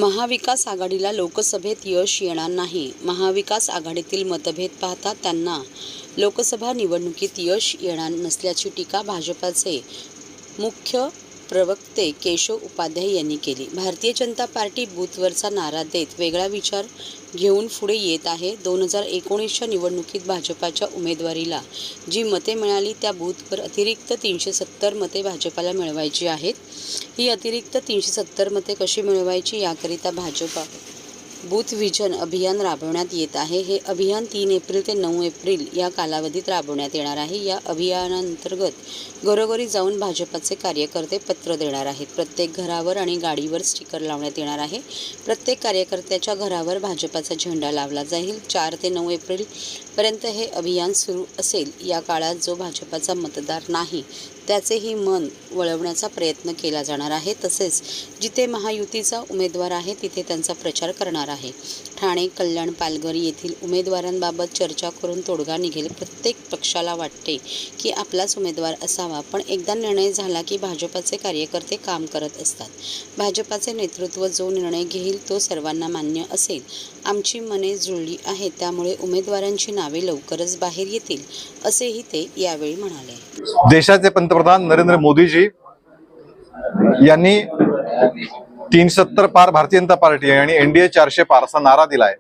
महाविकास आघाडीला लोकसभेत यश येणार नाही. महाविकास आघाडीतील मतभेद पाहता त्यांना लोकसभा निवडणुकीत यश येणार नसल्याची टीका भाजपाचे मुख्य प्रवक्ते केशव उपाध्याय यांनी केली. भारतीय जनता पार्टी बूथवरचा नारा देत वेगळा विचार घेऊन पुढे येत आहे. 2019च्या निवडणुकीत भाजपाच्या उमेदवारीला जी मते मिळाली त्या बूथवर अतिरिक्त 370 मते भाजपाला मिळवायची आहेत. ही अतिरिक्त 370 मते कशी मिळवायची याकरिता भाजपा बूथ विजन अभियान राबवण्यात येत आहे. हे अभियान 3 एप्रिल ते 9 एप्रिल या कालावधीत राबवण्यात येणार आहे. या अभियानांतर्गत घरोघरी जाऊन भाजपाचे कार्यकर्ते पत्र देणार आहेत. प्रत्येक घरावर आणि गाडीवर स्टिकर लावण्यात येणार आहे. प्रत्येक कार्यकर्त्याच्या घरावर भाजपाचा झेंडा लावला जाईल. 4 ते 9 एप्रिल पर्यंत हे अभियान सुरू असेल. या काळात जो भाजपाचा मतदार नाही त्याचेही मन वळवण्याचा प्रयत्न केला जाणार आहे. तसेच जिथे महायुतीचा उमेदवार आहे तिथे त्यांचा प्रचार करणार आहे. ठाणे, कल्याण, पालघर येथील उमेदवारांबाबत चर्चा करून तोडगा निघेल. प्रत्येक पक्षाला वाटते की आपलाच उमेदवार असावा, पण एकदा निर्णय झाला की भाजपाचे कार्यकर्ते काम करत असतात. भाजपाचे नेतृत्व जो निर्णय घेईल तो सर्वांना मान्य असेल. आमची मने जुळली आहेत, त्यामुळे उमेदवारांची नावे लवकरच बाहेर येतील, असेही ते यावेळी म्हणाले. देशाचे पंतप्रधान नरेंद्र मोदीजी यांनी 370 पार भारतीय जनता पार्टी आणि एनडीए 400 पार असा नारा दिलाय.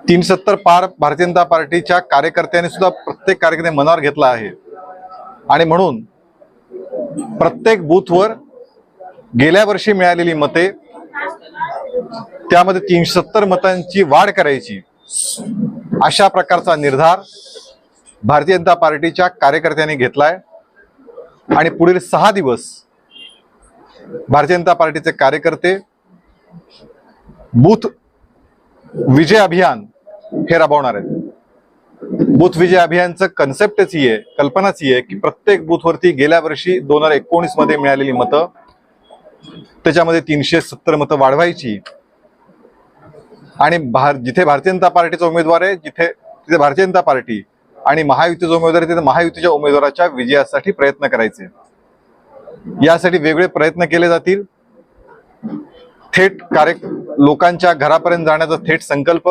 370 पार भारतीय जनता पार्टीच्या कार्यकर्त्यांनी सुद्धा प्रत्येक कार्यकर्ते मनावर घेतला आहे आणि म्हणून प्रत्येक बूथवर गेल्या वर्षी मिळालेली मते त्यामध्ये 370 मतांची वाढ करायची अशा प्रकारचा निर्धार भारतीय जनता पार्टीच्या कार्यकर्त्यांनी घेतलाय आणि पुढील 6 दिवस भारतीय जनता पार्टीचे कार्यकर्ते बूथ विजय अभियान हे राबवणार आहेत. बूथ विजय अभियानचं कन्सेप्टच ही आहे, कल्पनाच ही आहे की प्रत्येक बूथवरती गेल्या वर्षी 2019 मध्ये मिळालेली मतं त्याच्यामध्ये 370 मतं वाढवायची आणि जिथे भारतीय जनता पार्टीचा उमेदवार आहे तिथे भारतीय जनता पार्टी आणि महायुतीचा उमेदवार आहे तिथे महायुतीच्या उमेदवाराच्या विजयासाठी प्रयत्न करायचे. यासाठी वेगळे प्रयत्न केले जातील. थेट लोकांच्या घरापर्यंत जाण्याचा थेट संकल्प,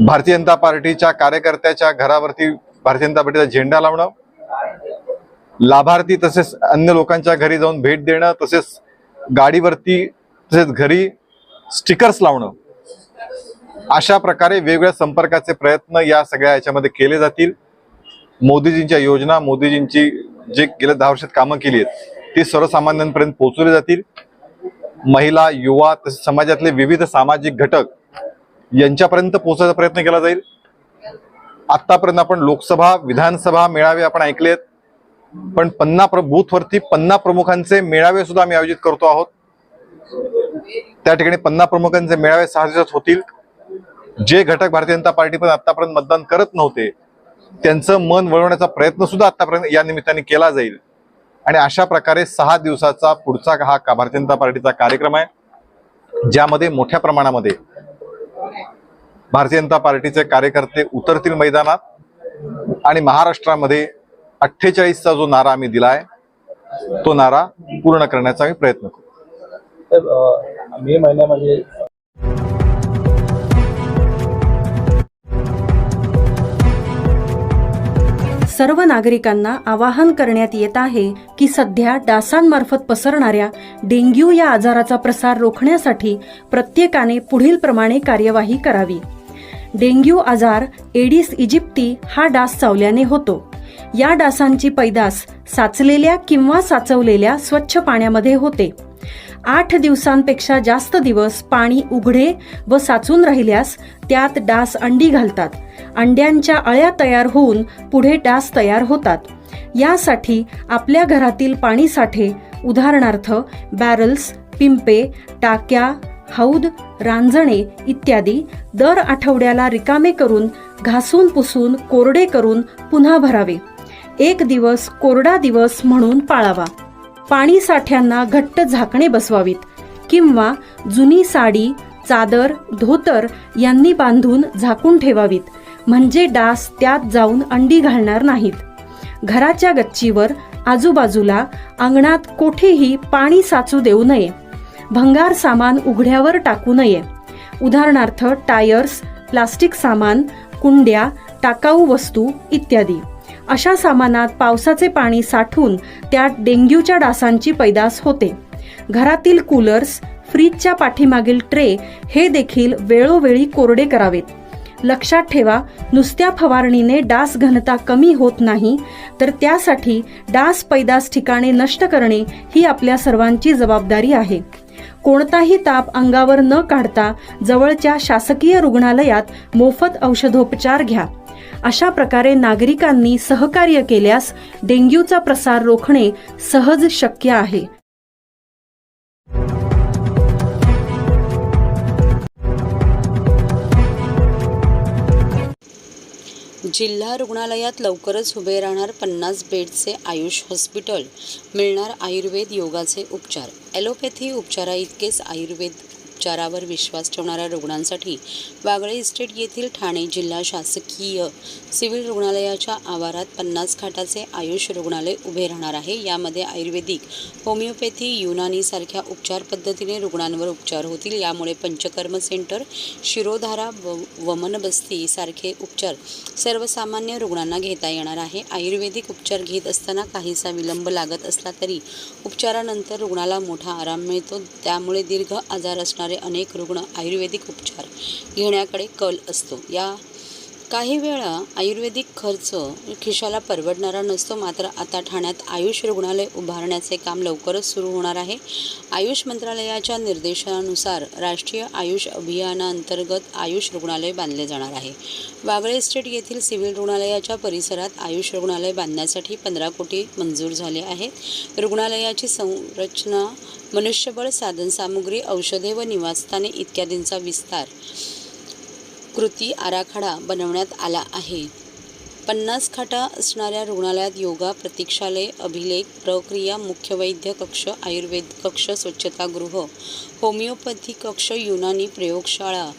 भारतीय जनता पार्टीच्या कार्यकर्त्याच्या घरावरती भारतीय जनता पार्टीचा झेंडा लावणं, लाभार्थी तसेच अन्य लोकांच्या घरी जाऊन भेट देणं, तसेच गाडीवरती तसेच घरी स्टिकर्स लावणं, अशा प्रकारे वेगवेगळ्या संपर्काचे प्रयत्न या सगळ्या याच्यामध्ये केले जातील. मोदीजींच्या योजना, मोदीजींची जे गेल्या 10 वर्षात कामं केली आहेत ती सर्वसामान्यांपर्यंत पोहोचवली जातील. महिला, युवा तसेच समाजातले विविध सामाजिक घटक यांच्यापर्यंत पोहोचायचा प्रयत्न केला जाईल. आतापर्यंत आपण लोकसभा, विधानसभा मेळावे आपण ऐकलेत, पण 50 बूथवरती 50 प्रमुखांचे मेळावे सुद्धा आम्ही आयोजित करतो आहोत. त्या ठिकाणी 50 प्रमुखांचे मेळावे 6 दिवसात होतील. जे घटक भारतीय जनता पार्टी पण आतापर्यंत मतदान करत नव्हते त्यांचं मन वळवण्याचा प्रयत्न सुद्धा आतापर्यंत या निमित्ताने केला जाईल. आणि अशा प्रकारे 6 दिवसाचा पुढचा हा भारतीय जनता पार्टीचा कार्यक्रम आहे, ज्यामध्ये मोठ्या प्रमाणामध्ये भारतीय जनता पार्टीचे कार्यकर्ते उतरतील मैदानात आणि महाराष्ट्रामध्ये 48चा जो नारा आम्ही दिलाय तो नारा पूर्ण करण्याचा आम्ही प्रयत्न करू. मे महिन्यामध्ये सर्व नागरिकांना आवाहन करण्यात येत आहे की सध्या डासांमार्फत पसरणाऱ्या डेंग्यू या आजाराचा प्रसार रोखण्यासाठी प्रत्येकाने पुढील प्रमाणे कार्यवाही करावी. डेंग्यू आजार एडिस इजिप्ती हा डास चावल्याने होतो. या डासांची पैदास साचलेल्या किंवा साचवलेल्या स्वच्छ पाण्यामध्ये होते. 8 दिवसांपेक्षा जास्त दिवस पाणी उघडे व साचून राहिल्यास त्यात डास अंडी घालतात. अंड्यांच्या अळ्या तयार होऊन पुढे डास तयार होतात. यासाठी आपल्या घरातील पाणी साठे, उदाहरणार्थ बॅरल्स, पिंपे, टाक्या, हौद, रांजणे इत्यादी दर आठवड्याला रिकामे करून घासून पुसून कोरडे करून पुन्हा भरावे. 1 दिवस कोरडा दिवस म्हणून पाळावा. पाणी साठ्यांना घट्ट झाकणे बसवावीत किंवा जुनी साडी, चादर, धोतर यांनी बांधून झाकून ठेवावीत, म्हणजे डास त्यात जाऊन अंडी घालणार नाहीत. घराच्या गच्चीवर आजूबाजूला अंगणात कोठेही पाणी साचू देऊ नये. भंगार सामान उघड्यावर टाकू नये. उदाहरणार्थ टायर्स, प्लास्टिक सामान, कुंड्या, टाकाऊ वस्तू इत्यादी. अशा सामानात पावसाचे पाणी साठून त्यात डेंग्यूच्या डासांची पैदास होते. घरातील कूलर्स, फ्रीजच्या पाठीमागील ट्रे हे देखील वेळोवेळी कोरडे करावेत. लक्षात ठेवा, नुसत्या फवारणीने डास घनता कमी होत नाही, तर त्यासाठी डास पैदास ठिकाणे नष्ट करणे ही आपल्या सर्वांची जबाबदारी आहे. कोणताही ताप अंगावर न काढता जवळच्या शासकीय रुग्णालयात मोफत औषधोपचार घ्या. अशा प्रकारे नागरिकांनी सहकार्य केल्यास डेंग्यूचा प्रसार रोखणे सहज शक्य आहे. जिल्हा रुग्णालयात लवकरच उभे राहणार 50 बेडचे आयुष हॉस्पिटल. मिळणार आयुर्वेद योगाचे उपचार. ॲलोपॅथी उपचाराइतकेच आयुर्वेद उपचारावर विश्वास ठेवणाऱ्या रुग्णांसाठी वागळे इस्टेट येथील ठाणे जिल्हा शासकीय सिव्हिल रुग्णालयाच्या आवारात 50 खाटाचे आयुष रुग्णालय उभे राहणार आहे. यामध्ये आयुर्वेदिक, होमिओपॅथी, युनानी सारख्या उपचार पद्धतीने रुग्णांवर उपचार होतील. यामुळे पंचकर्म सेंटर, शिरोधारा, वमनबस्ती सारखे उपचार सर्वसामान्य रुग्णांना घेता येणार आहे. आयुर्वेदिक उपचार घेत असताना काहीसा विलंब लागत असला तरी उपचारानंतर रुग्णाला मोठा आराम मिळतो. त्यामुळे दीर्घ आजार असणारे अनेक रुग्ण आयुर्वेदिक उपचार घेण्याकडे कल असतो. या काही वेळा आयुर्वेदिक खर्च खिशाला परवडणारा नसतो. मात्र आता ठाण्यात आयुष रुग्णालय उभारण्याचे काम लवकरच सुरू होणार आहे. आयुष मंत्रालयाच्या निर्देशानुसार राष्ट्रीय आयुष अभियानांतर्गत आयुष रुग्णालय बांधले जाणार आहे. वागळे इस्टेट येथील सिव्हिल रुग्णालयाच्या परिसरात आयुष रुग्णालय बांधण्यासाठी 15 कोटी मंजूर झाले आहेत. रुग्णालयाची संरचना, मनुष्यबळ, साधनसामुग्री, औषधे व निवासस्थाने इत्यादींचा विस्तार कृती आराखडा बनवण्यात आला आहे. 50 खाटा असणाऱ्या रुग्णालयात योगा प्रतीक्षालय, अभिलेख प्रक्रिया, मुख्य वैद्य कक्ष, आयुर्वेद कक्ष, स्वच्छतागृह, होमिओपॅथी कक्ष, युनानी प्रयोगशाळा,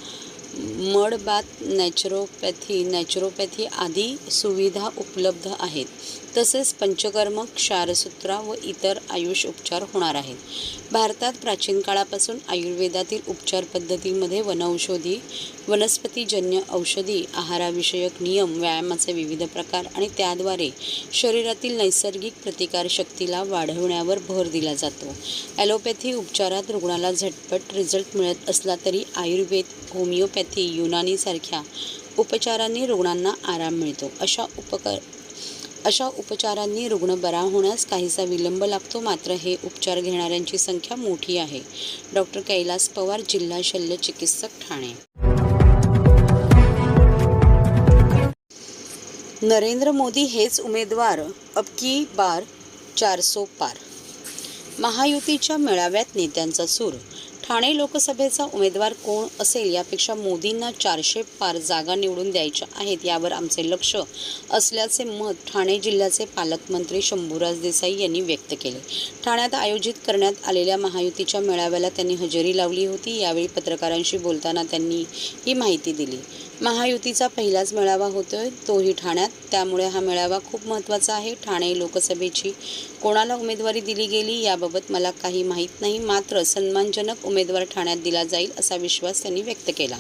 मड बाथ, नॅचरोपॅथी आदी सुविधा उपलब्ध आहेत. तसेच पंचकर्म, क्षारसूत्रा व इतर आयुष उपचार होणार आहेत. भारतात प्राचीन काळापासून आयुर्वेदातील उपचार पद्धतींमध्ये वनौषधी, वनस्पतीजन्य औषधी, आहाराविषयक नियम, व्यायामाचे विविध प्रकार आणि त्याद्वारे शरीरातील नैसर्गिक प्रतिकारशक्तीला वाढवण्यावर भर दिला जातो. ॲलोपॅथी उपचारात रुग्णाला झटपट रिझल्ट मिळत असला तरी आयुर्वेद, होमिओपॅथी, युनानी सारख्या उपचारांनी रुग्णांना आराम मिळतो. अशा उपचारांनी रुग्ण बरा होण्यास काहीसा विलंब लागतो. मात्र हे उपचार घेणाऱ्यांची संख्या मोठी आहे. डॉक्टर कैलास पवार, जिल्हा शल्य चिकित्सक, ठाणे. नरेंद्र मोदी हेच उमेदवार, अब की बार 400 पार. महायुतीच्या मेळाव्यात नेत्यांचा सूर. ठाणे लोकसभेचा उमेदवार कोण असेल यापेक्षा मोदींना 400 पार जागा निवडून द्यायच्या आहेत यावर आमचे लक्ष असल्याचे मत ठाणे जिल्ह्याचे पालकमंत्री शंभूराज देसाई यांनी व्यक्त केले. ठाण्यात आयोजित करण्यात आलेल्या महायुतीच्या मेळाव्याला त्यांनी हजेरी लावली होती. यावेळी पत्रकारांशी बोलताना त्यांनी ही माहिती दिली. महायुतीचा पहिलाच मेळावा होतोय, तोही ठाण्यात. त्यामुळे हा मेळावा खूप महत्त्वाचा आहे. ठाणे लोकसभेची कोणाला उमेदवारी दिली गेली याबाबत मला काही माहीत नाही. मात्र सन्मानजनक उमेदवार ठाण्यात दिला जाईल असा विश्वास त्यांनी व्यक्त केला.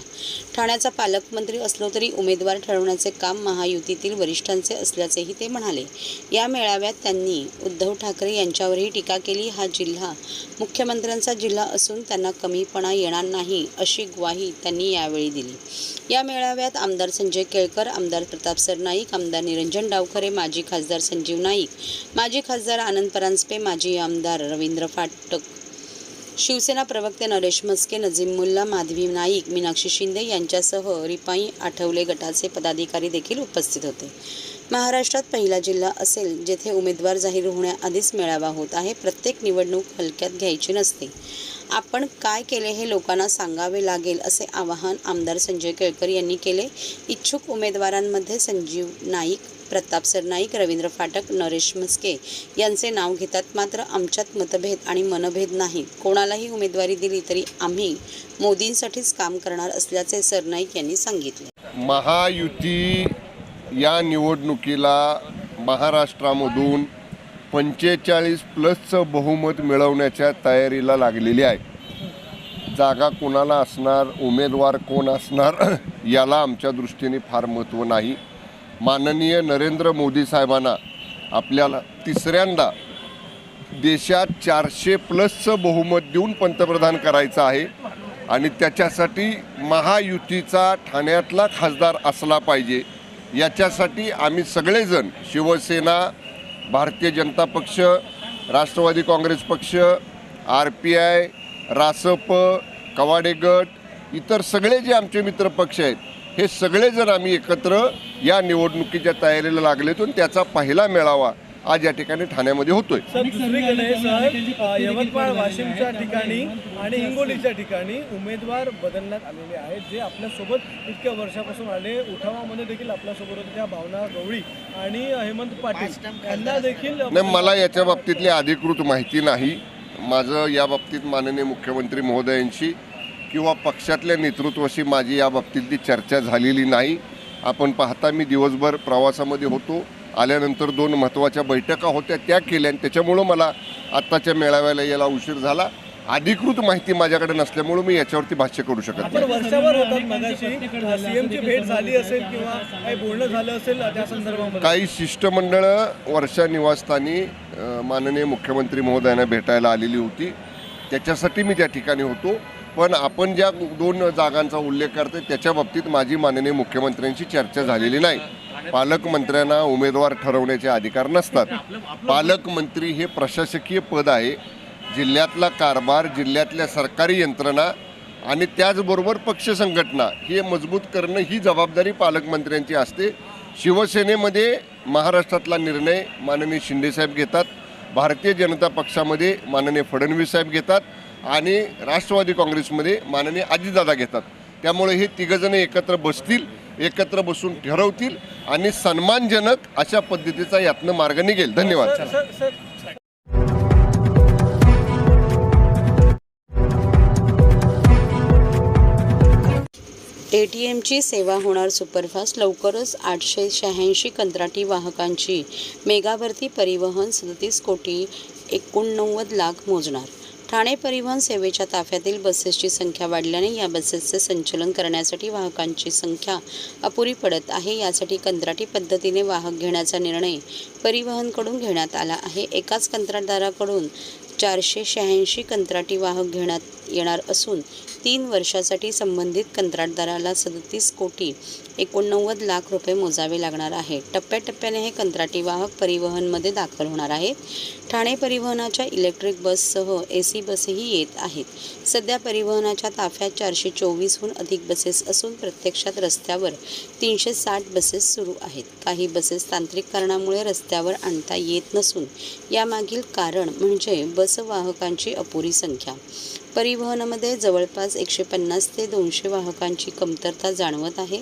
ठाण्याचा पालकमंत्री असलो तरी उमेदवार ठरवण्याचे काम महायुतीतील वरिष्ठांचे असल्याचेही ते म्हणाले. या मेळाव्यात त्यांनी उद्धव ठाकरे यांच्यावरही टीका केली. हा जिल्हा मुख्यमंत्र्यांचा जिल्हा असून त्यांना कमीपणा येणार नाही अशी ग्वाही त्यांनी यावेळी दिली. या मेळाव्यात आमदार संजय केळकर, आमदार प्रताप सरनाईक, आमदार निरंजन डावखरे, माजी खासदार संजीव नाईक, माजी खासदार आनंद परांजपे, माजी आमदार रवींद्र फाटक, शिवसेना प्रवक्ते नरेश म्हस्के, नजीम मुल्ला, माधवी नाईक, मीनाक्षी शिंदे यांच्यासह रिपाई आठवले गटाचे पदाधिकारी देखील उपस्थित होते. महाराष्ट्रात पहिला जिल्हा असेल जेथे उमेदवार जाहीर होण्याआधीच मेळावा होत आहे. प्रत्येक निवडणूक हलक्यात घ्यायची नसते. आपण काय केले हे लोकांना सांगावे लागेल असे आवाहन आमदार संजय केळकर यांनी केले. इच्छुक उमेदवारांमध्ये संजीव नाईक, प्रताप सरनाईक, रवींद्र फाटक, नरेश म्हस्के यांचे नाव घेतात. मात्र आमच्यात मतभेद आणि मनभेद नाहीत. कोणालाही उमेदवारी दिली तरी आम्ही मोदींसाठीच काम करणार असल्याचे सरनाईक यांनी सांगितले. महायुती या निवडणुकीला महाराष्ट्रामधून 45+ बहुमत मिळवण्याच्या तयारीला लागलेली आहे. जागा कोणाला असणार, उमेदवार कोण असणार याला आमच्या दृष्टीने फार महत्त्व नाही. माननीय नरेंद्र मोदी साहेबांना आपल्याला तिसऱ्यांदा देशात 400+ बहुमत देऊन पंतप्रधान करायचं आहे आणि त्याच्यासाठी महायुतीचा ठाण्यातला खासदार असला पाहिजे. याच्यासाठी आम्ही सगळेजण शिवसेना, भारतीय जनता पक्ष, राष्ट्रवादी काँग्रेस पक्ष, RPI, रासप, कवाडे गट, इतर सगळे जे आमचे मित्र पक्ष आहेत हे सगळेजण आम्ही एकत्र या निवडणुकीच्या तयारीला लागलेतो आणि त्याचा पहिला मेळावा आज या ठिकाणी ठाण्यामध्ये होतोय. सर, दुसरीकडे सर यवतमाळ, वाशिमच्या ठिकाणी आणि हिंगोलीच्या ठिकाणी उमेदवार बदलण्यात आलेले आहेत, जे आपल्यासोबत इतक्या वर्षापासून आले. उठावामध्ये देखील आपल्यासोबत होत्या भावना गवळी आणि हेमंत पाटील यांना देखील नाही, मला याच्या बाबतीतली अधिकृत माहिती नाही. माझं या बाबतीत माननीय मुख्यमंत्री महोदयांशी किंवा पक्षातल्या नेतृत्वाशी माझी या बाबतीतली चर्चा झालेली नाही. आपण पाहता मी दिवसभर प्रवासामध्ये होतो, आल्यानंतर 2 महत्त्वाच्या बैठका होत्या त्या केल्या आणि त्याच्यामुळं मला आत्ताच्या मेळाव्याला यायला उशीर झाला. अधिकृत माहिती माझ्याकडे नसल्यामुळं मी याच्यावरती भाष्य करू शकत आपण नाही. वर्षावर होतात, मगाशी सीएमची भेट झाली असेल किंवा काही बोलणं झालं असेल त्या संदर्भामध्ये? काही शिष्टमंडळं वर्षा निवासस्थानी माननीय मुख्यमंत्री महोदयांना भेटायला आलेली होती, त्याच्यासाठी मी त्या ठिकाणी होतो. पण आपण ज्या 2 जागांचा उल्लेख करते त्याच्या बाबतीत माझी माननीय मुख्यमंत्र्यांशी चर्चा झालेली नाही. पालकमंत्र्यांना उमेदवार ठरवण्याचे अधिकार नसतात. पालकमंत्री हे प्रशासकीय पद आहे. जिल्ह्यातला कारभार, जिल्ह्यातल्या सरकारी यंत्रणा आणि त्याचबरोबर पक्ष संघटना हे मजबूत करणं ही जबाबदारी पालकमंत्र्यांची असते. शिवसेनेमध्ये महाराष्ट्रातला निर्णय माननीय शिंदेसाहेब घेतात, भारतीय जनता पक्षामध्ये माननीय फडणवीस साहेब घेतात आणि राष्ट्रवादी काँग्रेसमध्ये माननीय अजितदादा घेतात. त्यामुळे हे तिघजण एकत्र बसतील, एकत्र बसून ठरवतील आणि सन्मानजनक अशा पद्धतीचा यातनं मार्ग निघेल. धन्यवाद. सर ATMची सेवा होणार सुपरफास्ट. लवकरच 886 कंत्राटी वाहकांची मेगा भरती. परिवहन 37,89,00,000 मोजणार. ठाणे परिवहन सेवेच्या ताफ्यातील बसेसची संख्या वाढल्याने या बसेसचे संचलन करण्यासाठी वाहकांची संख्या अपुरी पडत आहे. यासाठी कंत्राटी पद्धतीने वाहक घेण्याचा निर्णय परिवहनकडून घेण्यात आला आहे. एकाच कंत्राटदाराकडून 486 कंत्राटी वाहक घेण्यात येणार असून 3 वर्षासाठी संबंधित कंत्राटदाराला 37,89,00,000 रुपये मोजावे लागणार आहे. टप्प्याटप्प्याने हे कंत्राटी वाहक परिवहनमध्ये दाखल होणार आहेत. ठाणे परिवहनाच्या इलेक्ट्रिक बससह AC बसही येत आहेत. सध्या परिवहनाच्या ताफ्यात 424हून अधिक बसेस असून प्रत्यक्षात रस्त्यावर 360 बसेस सुरू आहेत. काही बसेस तांत्रिक कारणामुळे रस्त्यावर आणता येत नसून यामागील कारण म्हणजे बस वाहकांची अपुरी संख्या. परिवहनामध्ये जवळपास 150 ते 200 वाहकांची कमतरता जाणवत आहे.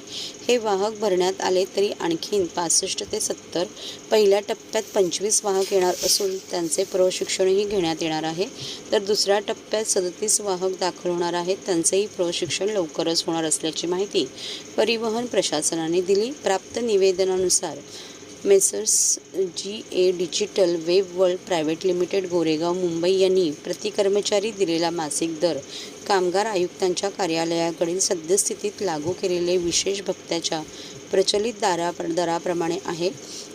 हे वाहक भरण्यात आले तरी आणखीन 65 ते 70 पहिल्या टप्प्यात 25 वाहक येणार असून त्यांचे प्रशिक्षणही घेण्यात येणार आहे. तर दुसऱ्या टप्प्यात 37 वाहक दाखल होणार आहेत. त्यांचेही प्रशिक्षण लवकरच होणार असल्याची माहिती परिवहन प्रशासनाने दिली. प्राप्त निवेदनानुसार messrs GA Digital Web World Private Limited Goregaon Mumbai यांनी प्रति कर्मचारी दिलेला मासिक दर कामगार आयुक्तांच्या कार्यालयाकडील सद्यस्थितीत लागू केलेले विशेष भत्त्याच्या प्रचलित दराप्रमाणे आहे.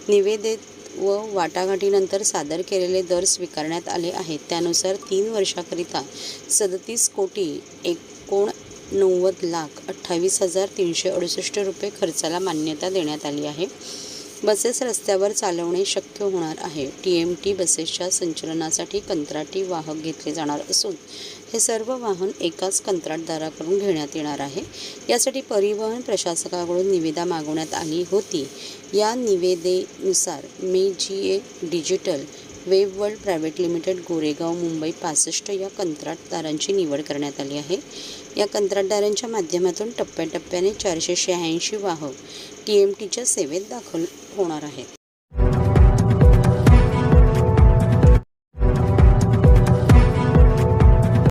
निवेदित व वाटाघाटीनंतर सादर केलेले दर स्वीकारण्यात आले आहेत. त्यानुसार 3 वर्षाकरिता 37,89,28,368 रुपये खर्चाला मान्यता देण्यात आली आहे. बसेस रस्त्यावर चालवणे शक्य होणार आहे. TMT बसेसच्या संचलनासाठी कंत्राटी वाहक घेतले जाणार असून हे सर्व वाहन एकाच कंत्राटदाराकडून घेण्यात येणार आहे. यासाठी परिवहन प्रशासकाकडून निविदा मागवण्यात आली होती. या निविदेनुसार GA Digital Web World Private Limited Goregaon Mumbai 65 या कंत्राटदारांची निवड करण्यात आली आहे. या कंत्राटदारांच्या माध्यमातून टप्प्याटप्प्याने 486 वाहक TMTच्या सेवेत दाखल होणार आहेत.